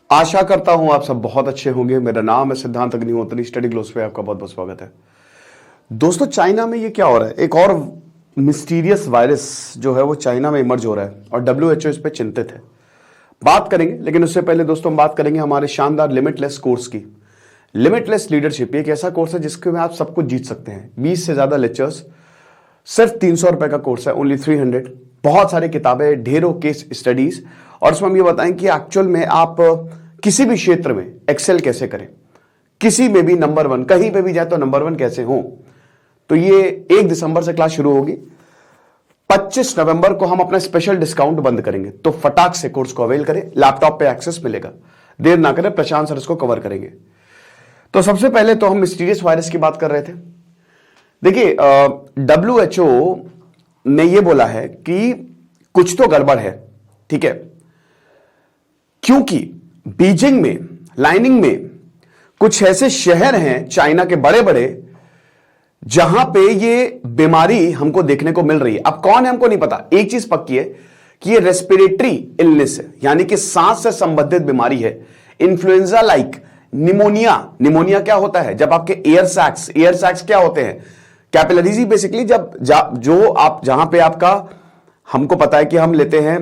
आशा करता हूं आप सब बहुत अच्छे होंगे। मेरा नाम है सिद्धांत अग्निहोत्री, स्टडी ग्लोस पे आपका बहुत बहुत स्वागत है। दोस्तों, चाइना में ये क्या हो रहा है? एक और मिस्टीरियस वायरस जो है वो चाइना में इमर्ज हो रहा है और WHO इस पर चिंतित है। बात करेंगे, लेकिन उससे पहले दोस्तों हम बात करेंगे हमारे शानदार लिमिटलेस कोर्स की। लिमिटलेस लीडरशिप एक ऐसा कोर्स है जिसके में आप सब कुछ जीत सकते हैं। 20 से ज्यादा लेक्चर्स, सिर्फ 300 रुपए का कोर्स है, ओनली 300। बहुत सारी किताबें, ढेरों केस स्टडीज, और इसमें हम ये बताएं कि एक्चुअल में आप किसी भी क्षेत्र में एक्सेल कैसे करें, किसी में भी नंबर 1, कहीं पे भी जाए तो नंबर 1 कैसे हो। तो ये 1 दिसंबर से क्लास शुरू होगी। 25 नवंबर को हम अपना स्पेशल डिस्काउंट बंद करेंगे, तो फटाक से कोर्स को अवेल करें। लैपटॉप पे एक्सेस मिलेगा, देर ना करें, प्रशांत सर इसको कवर करेंगे। तो सबसे पहले तो हम मिस्टीरियस वायरस की बात कर रहे थे। देखिए, WHO ने यह बोला है कि कुछ तो गड़बड़ है, ठीक है, क्योंकि बीजिंग में, लाइनिंग में कुछ ऐसे शहर हैं चाइना के बड़े बड़े जहां पे ये बीमारी हमको देखने को मिल रही है। अब कौन है हमको नहीं पता, एक चीज पक्की है कि ये रेस्पिरेटरी इलनेस है, यानी कि सांस से संबंधित बीमारी है। Influenza like pneumonia. निमोनिया क्या होता है? जब आपके एयर सैक्स क्या होते हैं? कैपिलरीज ही बेसिकली, जहां पे आपका, हमको पता है कि हम लेते हैं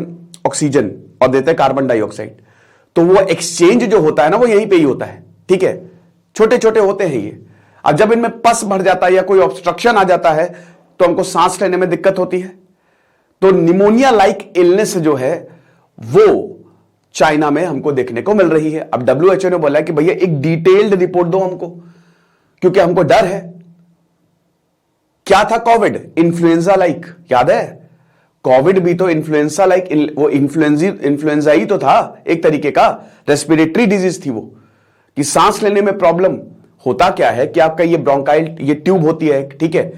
ऑक्सीजन और देते हैं कार्बन डाइऑक्साइड, तो वो एक्सचेंज जो होता है ना, वो यहीं पे ही होता है, ठीक है। छोटे छोटे होते हैं ये। अब जब इनमें पस भर जाता है या कोई ऑब्स्ट्रक्शन आ जाता है तो हमको सांस लेने में दिक्कत होती है। तो निमोनिया लाइक इलनेस जो है वो चाइना में हमको देखने को मिल रही है। अब WHO ने बोला कि भैया एक डिटेल्ड रिपोर्ट दो हमको, क्योंकि हमको डर है। क्या था कोविड? इन्फ्लुएंजा लाइक, याद है? कोविड भी तो इन्फ्लुएंजा लाइक, वो इन्फ्लुएंजा ही तो था, एक तरीके का रेस्पिरेटरी डिजीज थी वो, कि सांस लेने में प्रॉब्लम। होता क्या है कि आपका ये ब्रोंकाइल, ये ट्यूब होती है, ठीक है,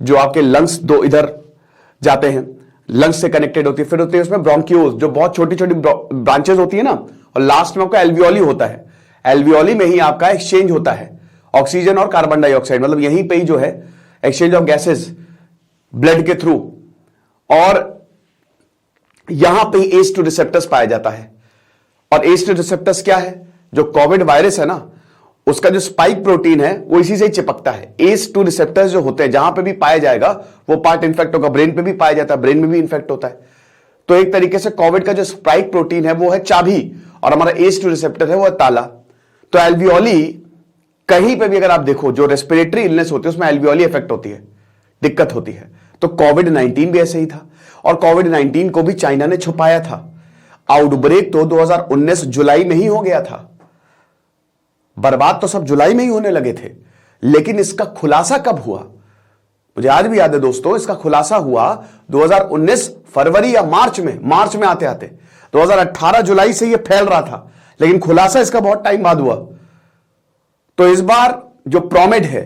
जो आपके लंग्स दो इधर जाते हैं, लंग्स से कनेक्टेड होती है, फिर होती है उसमें ब्रोंकियोज, जो बहुत छोटी छोटी ब्रांचेस होती है ना, और लास्ट में आपका एल्वियोली होता है। एल्वियोली में ही आपका एक्सचेंज होता है ऑक्सीजन और कार्बन डाइऑक्साइड, मतलब यहीं पे ही जो है एक्सचेंज ऑफ गैसेस ब्लड के थ्रू, और यहां पे ACE2 रिसेप्टर्स पाया जाता है। और ACE2 रिसेप्टर्स क्या है? जो कोविड वायरस है ना, उसका जो स्पाइक प्रोटीन है वो इसी से ही चिपकता है। ACE2 रिसेप्टर्स जो होते हैं, जहां पे भी पाया जाएगा वो पार्ट इन्फेक्ट होगा। ब्रेन पे भी पाया जाता है, ब्रेन में भी इन्फेक्ट होता है। तो एक तरीके से कोविड का जो स्पाइक प्रोटीन है वो है चाबी, और हमारा ACE2 रिसेप्टर है वो है ताला। तो एल्वियोली, कहीं पे भी अगर आप देखो, जो रेस्पिरेटरी इलनेस होती है उसमें एल्वियोली इफेक्ट होती है, दिक्कत होती है। तो कोविड-19 भी ऐसे ही था, और कोविड-19 को भी चाइना ने छुपाया था। आउटब्रेक तो 2019 जुलाई में ही हो गया था। बर्बाद तो सब जुलाई में ही होने लगे थे, लेकिन इसका खुलासा कब हुआ? मुझे आज भी याद है दोस्तों, इसका खुलासा हुआ 2019 फरवरी या मार्च में आते आते 2018 जुलाई से यह फैल रहा था, लेकिन खुलासा इसका बहुत टाइम बाद हुआ। तो इस बार जो प्रोमेड है,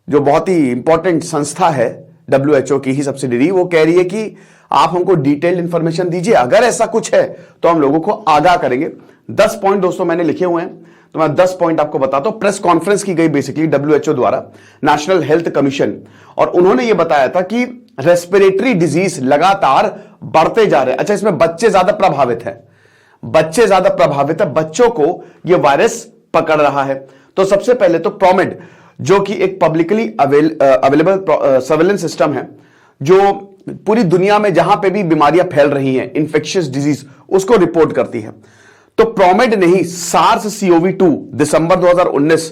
जो बहुत ही इंपॉर्टेंट संस्था है, WHO की ही सब्सिडरी, वो कह रही है कि आप हमको डिटेल्ड इंफॉर्मेशन दीजिए, अगर ऐसा कुछ है तो हम लोगों को आगाह करेंगे। 10 पॉइंट दोस्तों मैंने लिखे हुए हैं, तो मैं 10 पॉइंट आपको बताता हूं। प्रेस कॉन्फ्रेंस की गई बेसिकली WHO द्वारा, नेशनल हेल्थ कमीशन, और उन्होंने यह बताया था कि रेस्पिरेटरी डिजीज लगातार बढ़ते जा रहे हैं। अच्छा, इसमें बच्चे ज्यादा प्रभावित हैं, बच्चों को यह वायरस पकड़ रहा है। तो सबसे पहले तो प्रोमेड, जो कि एक पब्लिकली अवेलेबल सर्वेलेंस सिस्टम है, जो पूरी दुनिया में जहां पे भी बीमारियां फैल रही हैं, इंफेक्शियस डिजीज, उसको रिपोर्ट करती है। तो प्रोमेड ने ही SARS-CoV-2 दिसंबर 2019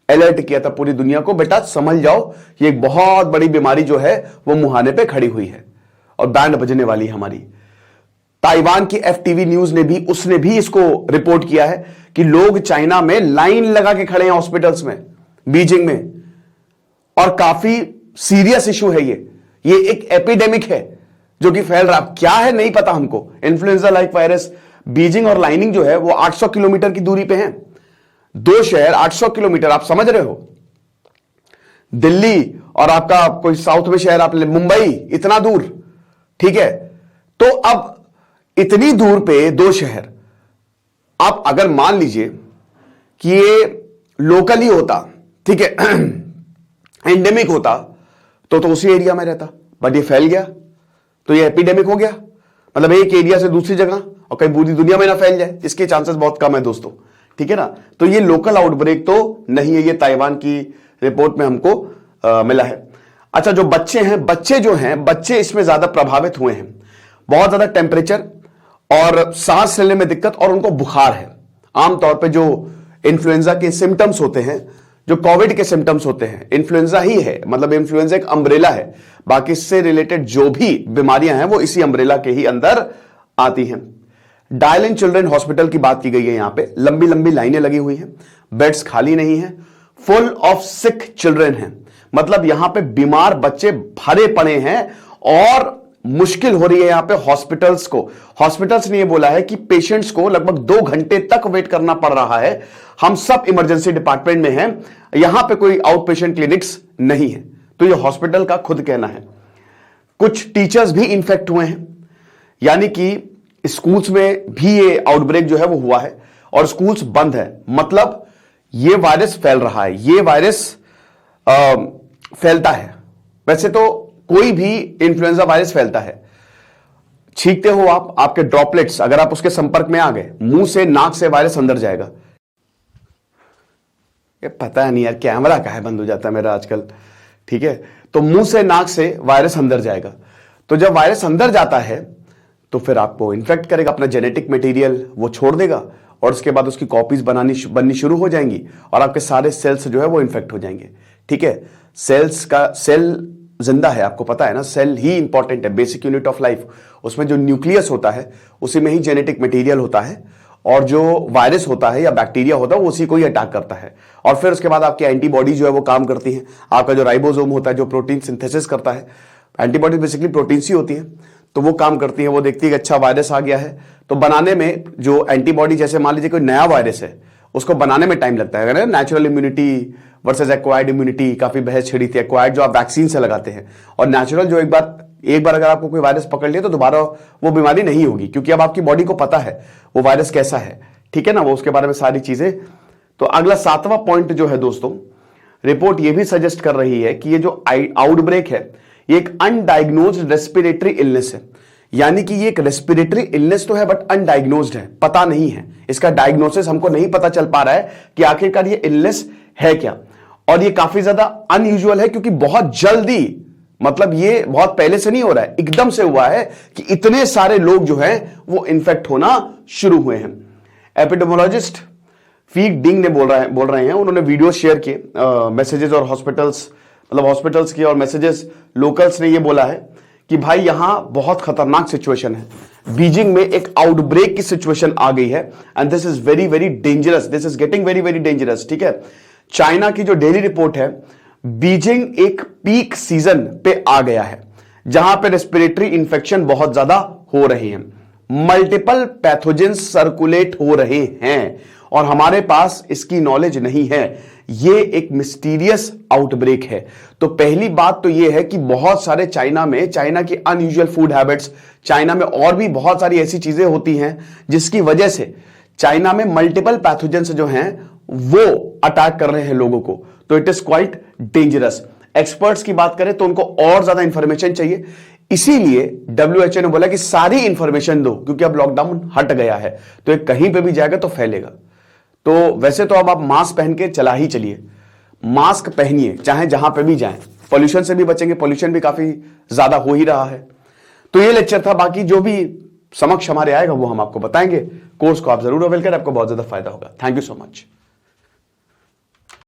अलर्ट किया था पूरी दुनिया को, बेटा समझ जाओ ये एक बहुत बड़ी बीमारी जो है वो मुहाने पे खड़ी हुई है और बैंड बजने वाली है हमारी। ताइवान की FTV न्यूज ने भी, उसने भी इसको रिपोर्ट किया है कि लोग चाइना में लाइन लगा के खड़े हैं हॉस्पिटल्स में, बीजिंग में, और काफी सीरियस इशू है ये एक एपिडेमिक है जो कि फैल रहा। क्या है नहीं पता हमको। इन्फ्लुएंजा लाइक वायरस, बीजिंग और लाइनिंग जो है वो 800 किलोमीटर की दूरी पे हैं। 2 शहर 800 किलोमीटर, आप समझ रहे हो? दिल्ली और आपका कोई साउथ में शहर आप ले, मुंबई, इतना दूर, ठीक है। तो अब इतनी दूर पे 2 शहर, आप अगर मान लीजिए कि ये लोकल ही होता, ठीक है, एंडेमिक होता, तो उसी एरिया में रहता, बट ये फैल गया तो ये एपिडेमिक हो गया। मतलब एक एरिया से दूसरी जगह और कहीं पूरी दुनिया में ना फैल जाए, इसके चांसेस बहुत कम है दोस्तों, ठीक है ना। तो ये लोकल आउटब्रेक तो नहीं है, ये ताइवान की रिपोर्ट में हमको मिला है। अच्छा, जो बच्चे हैं, बच्चे इसमें ज्यादा प्रभावित हुए हैं। बहुत ज्यादा टेम्परेचर और सांस लेने में दिक्कत और उनको बुखार है। आमतौर पे जो इन्फ्लुएंजा के सिम्टम्स होते हैं, जो कोविड के सिम्टम्स होते हैं, इन्फ्लुएंजा ही है, मतलब इन्फ्लुएंजा एक अम्ब्रेला है, बाकी इससे रिलेटेड जो भी बीमारियां हैं वो इसी अम्ब्रेला के ही अंदर आती हैं। डायल इन चिल्ड्रन हॉस्पिटल की बात की गई है, यहां पे लंबी लंबी लाइनें लगी हुई हैं, बेड्स खाली नहीं है, फुल ऑफ सिक चिल्ड्रन हैं, मतलब यहां पे बीमार बच्चे भरे पड़े हैं और मुश्किल हो रही है यहां पे हॉस्पिटल्स ने यह बोला है कि पेशेंट्स को लगभग 2 घंटे तक वेट करना पड़ रहा है। हम सब इमरजेंसी डिपार्टमेंट में हैं, यहां पे कोई आउट पेशेंट क्लिनिक्स नहीं है, तो यह हॉस्पिटल का खुद कहना है। कुछ टीचर्स भी इन्फेक्ट हुए हैं, यानी कि स्कूल्स में भी ये आउटब्रेक जो है वो हुआ है और स्कूल्स बंद है, मतलब ये वायरस फैल रहा है, ये वायरस फैलता है। वैसे तो कोई भी इन्फ्लुएंजा वायरस फैलता है, छींकते हो आप, आपके ड्रॉपलेट्स अगर आप उसके संपर्क में आ गए, मुंह से नाक से वायरस अंदर जाएगा। ये पता नहीं यार, कैमरा काहे बंद हो जाता है मेरा आजकल, ठीक है। तो मुंह से नाक से वायरस अंदर जाएगा, तो जब वायरस अंदर जाता है तो फिर आपको इन्फेक्ट करेगा, अपना जेनेटिक मटेरियल वो छोड़ देगा और उसके बाद उसकी कॉपीज बननी शुरू हो जाएंगी और आपके सारे सेल्स जो है वो इन्फेक्ट हो जाएंगे, ठीक है। सेल जिंदा है, आपको पता है ना, सेल ही इंपॉर्टेंट है, बेसिक यूनिट ऑफ लाइफ। उसमें जो न्यूक्लियस होता है उसी में ही जेनेटिक मटेरियल होता है और जो वायरस होता है या बैक्टीरिया होता है वो उसी को ही अटैक करता है और फिर उसके बाद आपकी एंटीबॉडी जो है वो काम करती है। आपका जो राइबोसोम होता है जो प्रोटीन सिंथेसिस करता है, एंटीबॉडी बेसिकली प्रोटीन सी होती है, तो वो काम करती है, वो देखती है कि अच्छा वायरस आ गया है, तो बनाने में जो एंटीबॉडी, जैसे मान लीजिए कोई नया वायरस है, उसको बनाने में टाइम लगता है। Natural immunity versus acquired immunity, काफी बहस छिड़ी थी। एक्वायर्ड जो आप वैक्सीन से लगाते हैं और नेचुरल जो एक बार अगर आपको कोई वायरस पकड़ लिया तो दोबारा वो बीमारी नहीं होगी, क्योंकि अब आपकी बॉडी को पता है वो वायरस कैसा है, ठीक है ना, वो उसके बारे में सारी चीजें। तो अगला 7वां पॉइंट जो है दोस्तों, रिपोर्ट ये भी सजेस्ट कर रही है कि ये जो आउटब्रेक है ये एक अनडायग्नोज्ड रेस्पिरेटरी इलनेस है, यानी कि ये एक रेस्पिरेटरी इलनेस तो है बट अनडायग्नोज्ड है, पता नहीं है, इसका डायग्नोसिस हमको नहीं पता चल पा रहा है कि आखिरकार ये इलनेस है क्या। और ये काफी ज्यादा अनयूजुअल है क्योंकि बहुत जल्दी, मतलब ये बहुत पहले से नहीं हो रहा है, एकदम से हुआ है कि इतने सारे लोग जो हैं वो इन्फेक्ट होना शुरू हुए हैं। एपिडेमोलॉजिस्ट फी डिंग ने बोल रहे हैं, उन्होंने वीडियो शेयर किए, मैसेजेस और हॉस्पिटल्स की और मैसेजेस लोकल्स ने ये बोला है कि भाई यहां बहुत खतरनाक सिचुएशन है, बीजिंग में एक आउटब्रेक की सिचुएशन आ गई है and this is very very dangerous, this is getting very very dangerous, ठीक है। चाइना की जो डेली रिपोर्ट है, बीजिंग एक पीक सीजन पे आ गया है जहां पे रेस्पिरेटरी इंफेक्शन बहुत ज्यादा हो रहे हैं, मल्टीपल पैथोजेंस सर्कुलेट हो रहे हैं और हमारे पास इसकी नॉलेज नहीं है। ये एक मिस्टीरियस आउटब्रेक है। तो पहली बात तो ये है कि बहुत सारे चाइना की अनयूजुअल फूड हैबिट्स, चाइना में और भी बहुत सारी ऐसी चीजें होती हैं जिसकी वजह से चाइना में मल्टीपल पैथोजेंस जो हैं वो अटैक कर रहे हैं लोगों को, तो it is quite dangerous. Experts की बात करें तो उनको और ज्यादा इंफॉर्मेशन चाहिए, इसीलिए WHO ने बोला कि सारी इंफॉर्मेशन दो, क्योंकि अब लॉकडाउन हट गया है तो ये कहीं पे भी जाएगा तो फैलेगा। तो वैसे तो अब आप मास्क पहन के चला ही चलिए, मास्क पहनिए चाहे जहां पे भी जाएं, पॉल्यूशन से भी बचेंगे, पॉल्यूशन भी काफी ज्यादा हो ही रहा है। तो ये लेक्चर था, बाकी जो भी समक्ष हमारे आएगा वो हम आपको बताएंगे। कोर्स को आप जरूर अवेल करें, आपको बहुत ज्यादा फायदा होगा। Thank you so much.